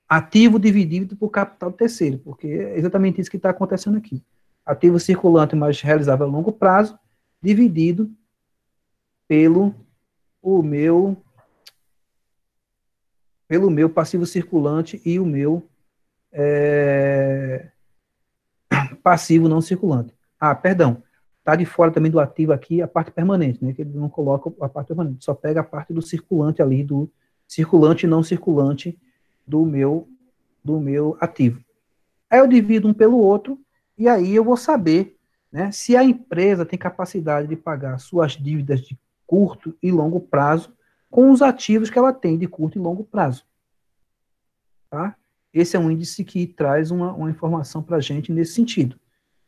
S1: ativo dividido por capital de terceiro, porque é exatamente isso que está acontecendo aqui. Ativo circulante mais realizável a longo prazo, dividido pelo meu passivo circulante e o meu passivo não circulante. Perdão, está de fora também do ativo aqui a parte permanente, né, que ele não coloca a parte permanente, só pega a parte do circulante ali, do circulante e não circulante do meu ativo. Aí eu divido um pelo outro, e aí eu vou saber, né, se a empresa tem capacidade de pagar suas dívidas de curto e longo prazo com os ativos que ela tem de curto e longo prazo. Tá? Esse é um índice que traz uma informação para a gente nesse sentido.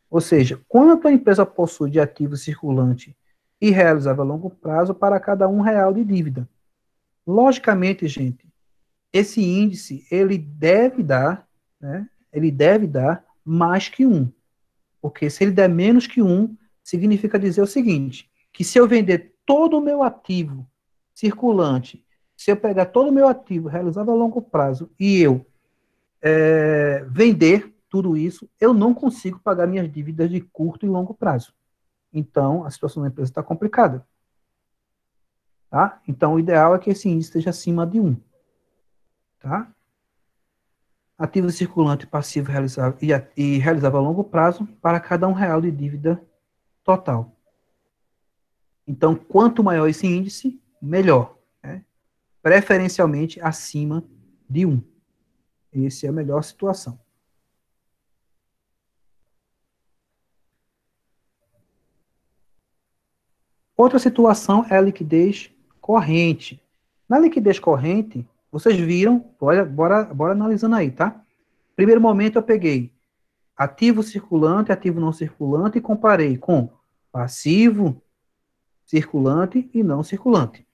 S1: Ou seja, quanto a empresa possui de ativo circulante e realizável a longo prazo para cada R$ 1 de dívida. Logicamente, gente, esse índice, ele deve dar, né, ele deve dar mais que 1. Porque se ele der menos que 1, significa dizer o seguinte, que se eu vender todo o meu ativo circulante, se eu pegar todo o meu ativo realizável a longo prazo e eu vender tudo isso, eu não consigo pagar minhas dívidas de curto e longo prazo. Então, a situação da empresa está complicada. Tá? Então, o ideal é que esse índice esteja acima de 1. Tá? Ativo circulante, passivo realizável e realizável a longo prazo para cada R$ 1 de dívida total. Então, quanto maior esse índice, melhor. Né? Preferencialmente acima de 1. Essa é a melhor situação. Outra situação é a liquidez corrente. Na liquidez corrente, Vocês viram? Bora analisando aí, tá? Primeiro momento eu peguei ativo circulante, ativo não circulante e comparei com passivo, circulante e não circulante.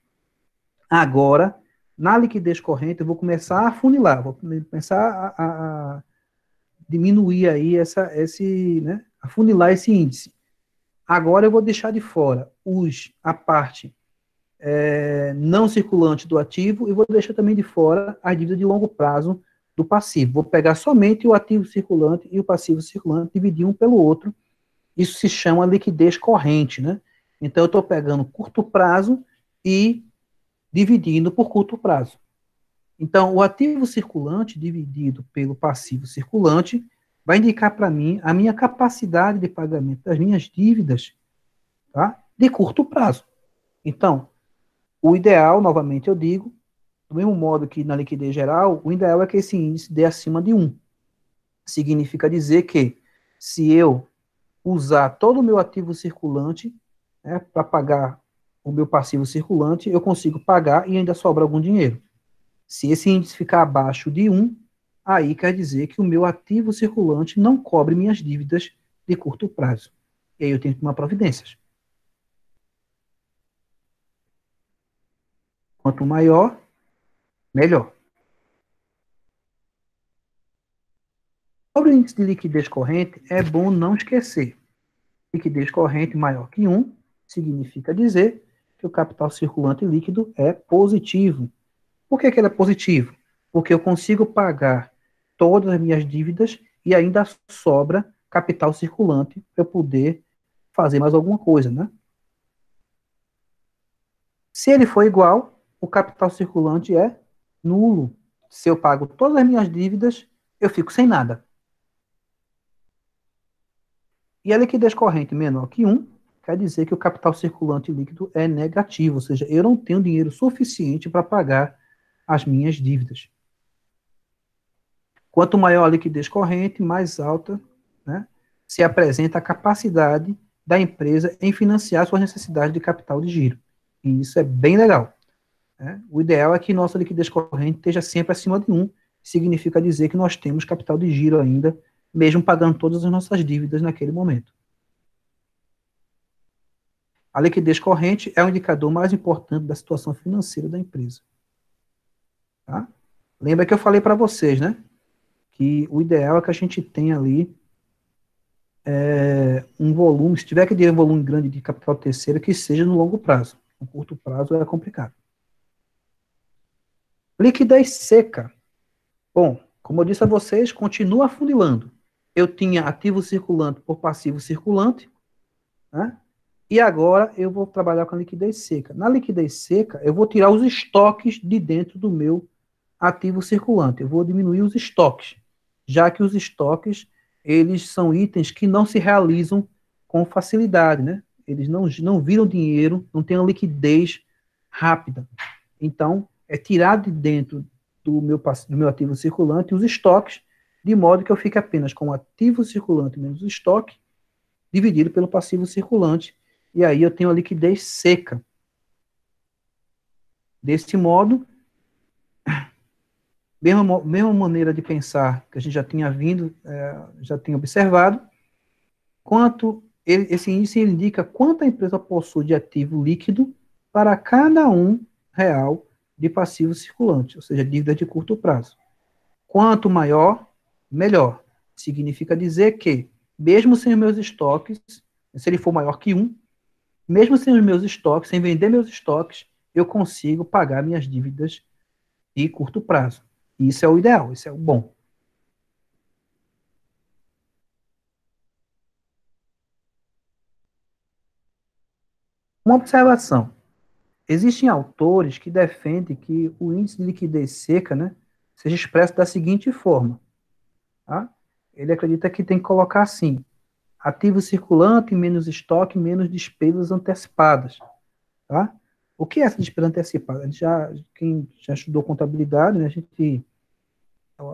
S1: Agora, na liquidez corrente, eu vou começar a afunilar, vou começar a diminuir aí né, afunilar esse índice. Agora eu vou deixar de fora a parte não circulante do ativo e vou deixar também de fora a dívida de longo prazo do passivo. Vou pegar somente o ativo circulante e o passivo circulante, dividir um pelo outro. Isso se chama liquidez corrente, né? Então eu estou pegando curto prazo e dividindo por curto prazo. Então, o ativo circulante dividido pelo passivo circulante vai indicar para mim a minha capacidade de pagamento das minhas dívidas, tá? De curto prazo. Então, o ideal, novamente eu digo, do mesmo modo que na liquidez geral, o ideal é que esse índice dê acima de 1. Significa dizer que se eu usar todo o meu ativo circulante, né, para pagar o meu passivo circulante, eu consigo pagar e ainda sobra algum dinheiro. Se esse índice ficar abaixo de 1, aí quer dizer que o meu ativo circulante não cobre minhas dívidas de curto prazo. E aí eu tenho que tomar providências. Quanto maior, melhor. Sobre o índice de liquidez corrente, é bom não esquecer. Liquidez corrente maior que 1 significa dizer que o capital circulante líquido é positivo. Por que ele é positivo? Porque eu consigo pagar todas as minhas dívidas e ainda sobra capital circulante para eu poder fazer mais alguma coisa, né? Se ele for igual, o capital circulante é nulo. Se eu pago todas as minhas dívidas, eu fico sem nada. E a liquidez corrente menor que 1 quer dizer que o capital circulante líquido é negativo, ou seja, eu não tenho dinheiro suficiente para pagar as minhas dívidas. Quanto maior a liquidez corrente, mais alta, né, se apresenta a capacidade da empresa em financiar suas necessidades de capital de giro. E isso é bem legal. Né? O ideal é que nossa liquidez corrente esteja sempre acima de 1, significa dizer que nós temos capital de giro ainda, mesmo pagando todas as nossas dívidas naquele momento. A liquidez corrente é o indicador mais importante da situação financeira da empresa. Tá? Lembra que eu falei para vocês, né? Que o ideal é que a gente tenha ali um volume, se tiver que ter um volume grande de capital terceiro, que seja no longo prazo. No curto prazo é complicado. Liquidez seca. Bom, como eu disse a vocês, continua afunilando. Eu tinha ativo circulante por passivo circulante, né? E agora eu vou trabalhar com a liquidez seca. Na liquidez seca, eu vou tirar os estoques de dentro do meu ativo circulante. Eu vou diminuir os estoques, já que os estoques, eles são itens que não se realizam com facilidade, né? Eles não viram dinheiro, não tem uma liquidez rápida. Então, é tirar de dentro do meu ativo circulante os estoques, de modo que eu fique apenas com o ativo circulante menos o estoque, dividido pelo passivo circulante, e aí eu tenho a liquidez seca. Desse modo, mesma maneira de pensar que a gente já tinha já tinha observado, esse índice indica quanto a empresa possui de ativo líquido para cada R$ de passivo circulante, ou seja, dívida de curto prazo. Quanto maior, melhor. Significa dizer que, mesmo sem os meus estoques, se ele for maior que 1, mesmo sem os meus estoques, sem vender meus estoques, eu consigo pagar minhas dívidas de curto prazo. Isso é o ideal, isso é o bom. Uma observação. Existem autores que defendem que o índice de liquidez seca, né, seja expresso da seguinte forma. Tá? Ele acredita que tem que colocar assim: ativo circulante menos estoque menos despesas antecipadas. Tá? O que é essa despesa antecipada? Quem já estudou contabilidade, né,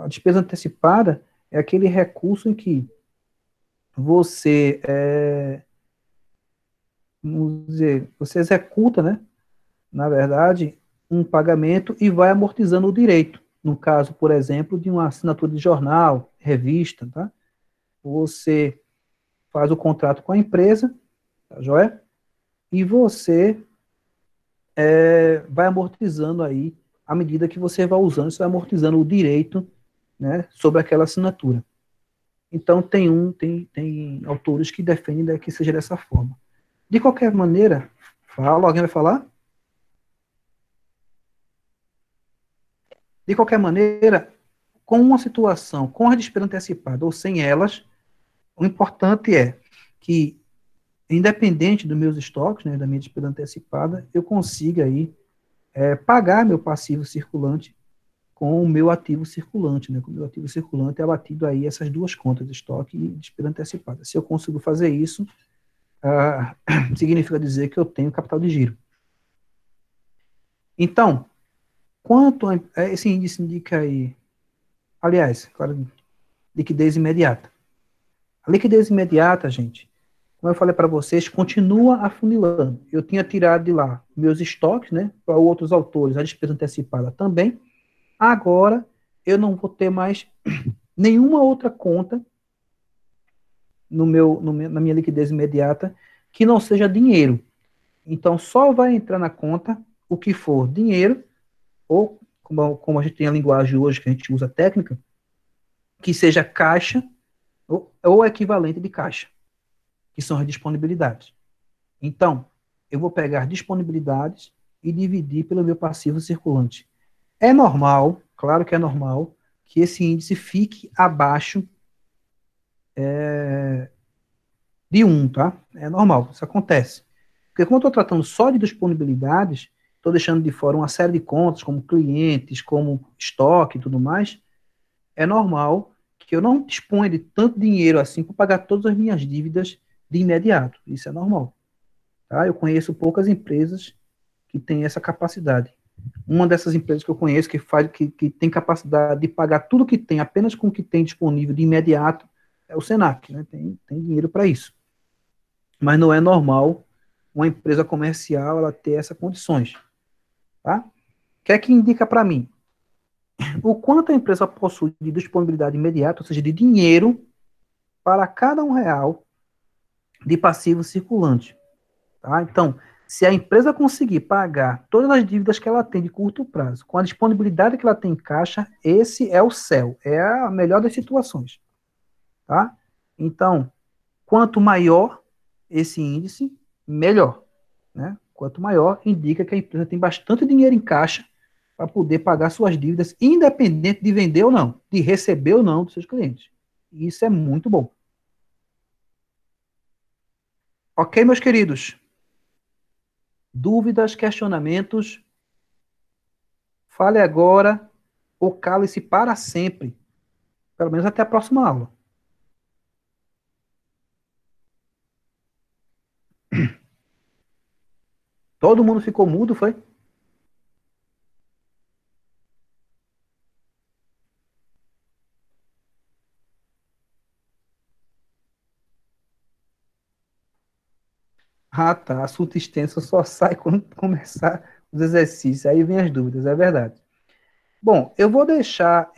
S1: a despesa antecipada é aquele recurso em que você, vamos dizer, você executa, né, na verdade, um pagamento e vai amortizando o direito. No caso, por exemplo, de uma assinatura de jornal, revista, tá? Você faz o contrato com a empresa, tá joia? E você vai amortizando aí, à medida que você vai usando, você vai amortizando o direito, né, sobre aquela assinatura. Então, tem autores que defendem que seja dessa forma. De qualquer maneira, alguém vai falar? De qualquer maneira, com uma situação, com a despesa antecipada ou sem elas, o importante é que, independente dos meus estoques, né, da minha despesa antecipada, eu consiga aí pagar meu passivo circulante com o meu ativo circulante, né? Com o meu ativo circulante é abatido aí essas duas contas, de estoque e despesa antecipada. Se eu consigo fazer isso, significa dizer que eu tenho capital de giro. Então, quanto a esse índice indica aí, aliás, claro, liquidez imediata. A liquidez imediata, gente, como eu falei para vocês, continua afunilando. Eu tinha tirado de lá meus estoques, né, para outros autores, a despesa antecipada também. Agora, eu não vou ter mais nenhuma outra conta na minha liquidez imediata que não seja dinheiro. Então, só vai entrar na conta o que for dinheiro, ou, como a gente tem a linguagem hoje, que a gente usa técnica, que seja caixa, ou equivalente de caixa, que são as disponibilidades. Então, eu vou pegar disponibilidades e dividir pelo meu passivo circulante. É normal, claro que é normal, que esse índice fique abaixo de 1, tá? É normal, isso acontece. Porque como eu estou tratando só de disponibilidades, estou deixando de fora uma série de contas, como clientes, como estoque e tudo mais, é normal que eu não disponha de tanto dinheiro assim para pagar todas as minhas dívidas de imediato. Isso é normal. Tá? Eu conheço poucas empresas que têm essa capacidade. Uma dessas empresas que eu conheço que tem capacidade de pagar tudo que tem apenas com o que tem disponível de imediato é o Senac, né? Tem dinheiro para isso. Mas não é normal uma empresa comercial ela ter essas condições. Tá? O que é que indica para mim? O quanto a empresa possui de disponibilidade imediata, ou seja, de dinheiro, para cada R$ 1 de passivo circulante. Tá? Então, se a empresa conseguir pagar todas as dívidas que ela tem de curto prazo, com a disponibilidade que ela tem em caixa, esse é o céu, é a melhor das situações. Tá? Então, quanto maior esse índice, melhor. Né? Quanto maior, indica que a empresa tem bastante dinheiro em caixa para poder pagar suas dívidas, independente de vender ou não, de receber ou não dos seus clientes. Isso é muito bom. Ok, meus queridos? Dúvidas, questionamentos? Fale agora ou cale-se para sempre. Pelo menos até a próxima aula. Todo mundo ficou mudo, foi? Ah, tá. Assunto extenso só sai quando começar os exercícios. Aí vem as dúvidas, é verdade. Bom, eu vou deixar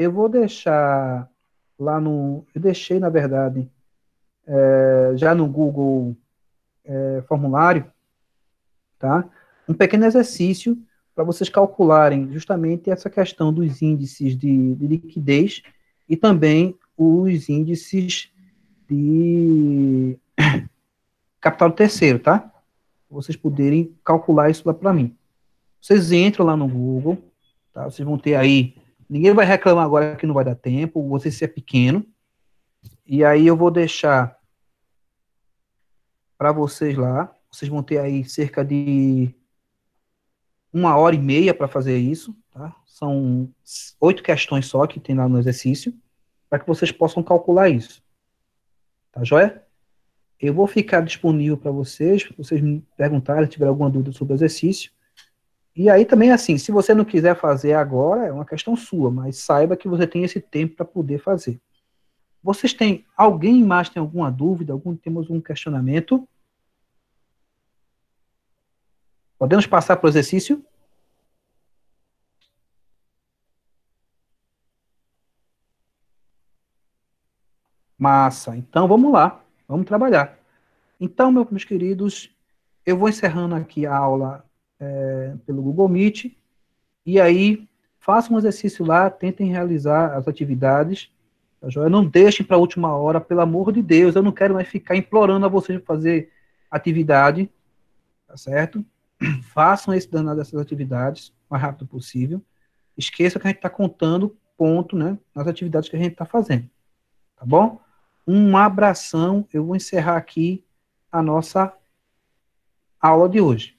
S1: lá no, eu deixei, na verdade, já no Google formulário, tá? Um pequeno exercício para vocês calcularem justamente essa questão dos índices de liquidez e também os índices de capital terceiro, tá? Vocês poderem calcular isso lá para mim. Vocês entram lá no Google, tá? Vocês vão ter aí. Ninguém vai reclamar agora que não vai dar tempo, você se é pequeno. E aí eu vou deixar para vocês lá. Vocês vão ter aí cerca de 1 hora e meia para fazer isso, tá? São 8 questões só que tem lá no exercício, para que vocês possam calcular isso. Tá joia? Eu vou ficar disponível para vocês, se vocês me perguntarem, se tiver alguma dúvida sobre o exercício. E aí também, assim, se você não quiser fazer agora, é uma questão sua, mas saiba que você tem esse tempo para poder fazer. Vocês têm, alguém mais tem alguma dúvida, temos um questionamento? Podemos passar para o exercício? Massa. Então, vamos lá. Vamos trabalhar. Então, meus queridos, eu vou encerrando aqui a aula pelo Google Meet. E aí, façam um exercício lá, tentem realizar as atividades. Tá joia? Não deixem para a última hora, pelo amor de Deus. Eu não quero mais ficar implorando a vocês para fazer atividade. Tá certo? Façam esse danado dessas atividades o mais rápido possível. Esqueça que a gente está contando ponto, né, nas atividades que a gente está fazendo. Tá bom? Um abração. Eu vou encerrar aqui a nossa aula de hoje.